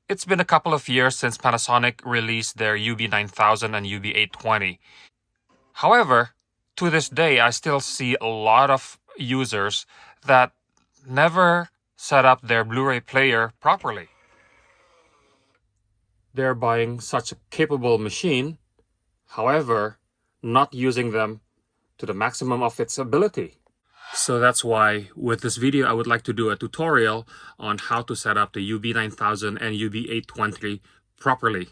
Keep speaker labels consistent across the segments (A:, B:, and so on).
A: It's been a couple of years since Panasonic released their UB9000 and UB820. However, to this day, I still see a lot of users that never set up their Blu-ray player properly. They're buying such a capable machine, however, not using them to the maximum of its ability. So that's why with this video, I would like to do a tutorial on how to set up the UB9000 and UB820 properly.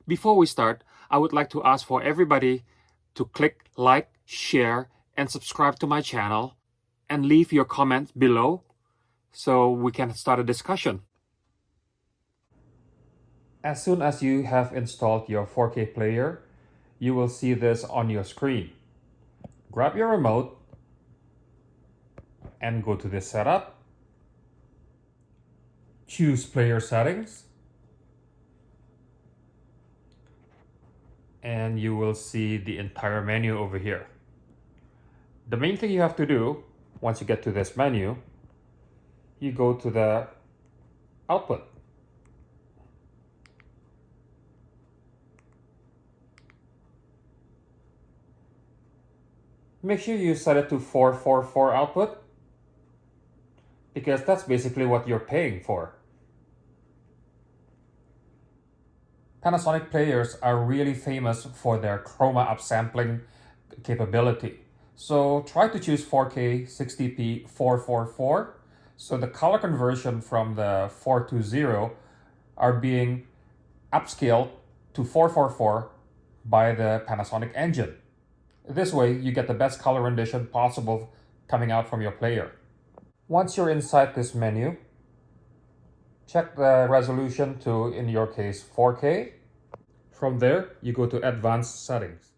A: Before we start, I would like to ask for everybody to click like, share, and subscribe to my channel and leave your comments below so we can start a discussion. As soon as you have installed your 4K player, you will see this on your screen. Grab your remote and go to this setup. Choose player settings. And you will see the entire menu over here. The main thing you have to do, once you get to this menu, you go to the output. Make sure you set it to 444 output, because that's basically what you're paying for. Panasonic players are really famous for their chroma upsampling capability. So try to choose 4K 60p 444. So the color conversion from the 420 are being upscaled to 444 by the Panasonic engine. This way you get the best color rendition possible coming out from your player. Once you're inside this menu, check the resolution to, in your case, 4K. From there, you go to Advanced Settings.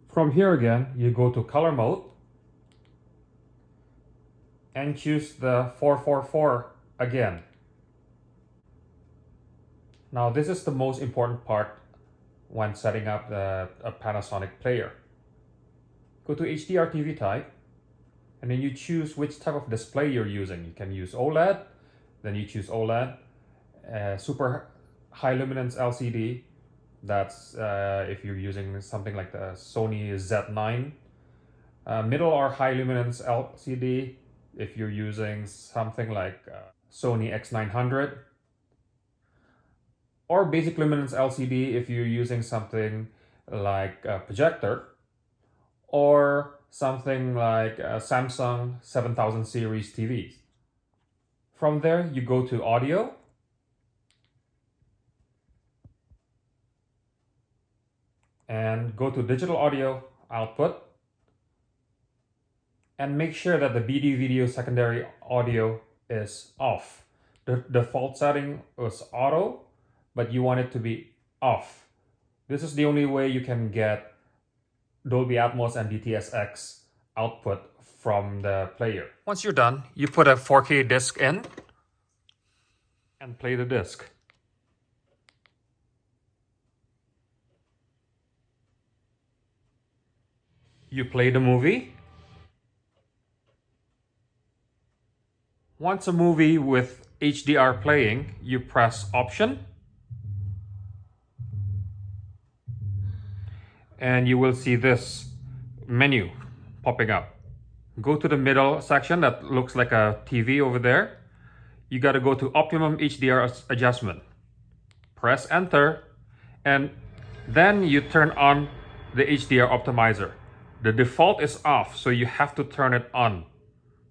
A: From here again, you go to Color Mode and choose the 444 again. Now, this is the most important part when setting up a Panasonic player. Go to HDR TV type, and then you choose which type of display you're using. You can use OLED, then you choose OLED, super high luminance LCD. That's if you're using something like the Sony Z9. Middle or high luminance LCD if you're using something like Sony X900. Or basic luminance LCD if you're using something like a projector. Or something like Samsung 7000 series TVs. From there, you go to audio. And go to digital audio output. And make sure that the BD video secondary audio is off. The default setting was auto, but you want it to be off. This is the only way you can get Dolby Atmos and DTS:X output from the player. Once you're done, you put a 4K disc in and play the disc. You play the movie. Once a movie with HDR playing, you press Option. And you will see this menu popping up. Go to the middle section that looks like a TV over there. You got to go to Optimum HDR Adjustment. Press Enter, and then you turn on the HDR Optimizer. The default is off, so you have to turn it on.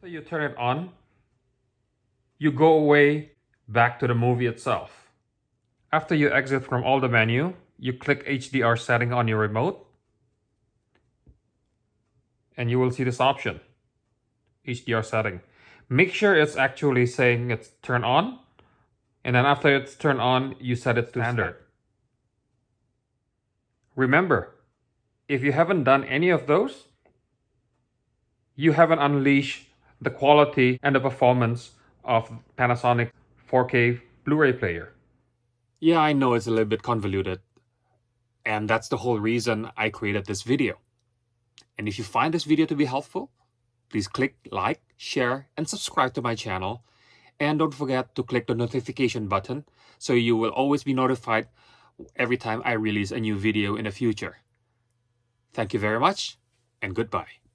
A: So you turn it on, you go away back to the movie itself. After you exit from all the menu, you click HDR setting on your remote, and you will see this option, HDR setting. Make sure it's actually saying it's turned on, and then after it's turned on, you set it to standard. Remember, if you haven't done any of those, you haven't unleashed the quality and the performance of Panasonic 4K Blu-ray player. Yeah, I know it's a little bit convoluted, and that's the whole reason I created this video. And if you find this video to be helpful, please click like, share, and subscribe to my channel. And don't forget to click the notification button so you will always be notified every time I release a new video in the future. Thank you very much, and goodbye.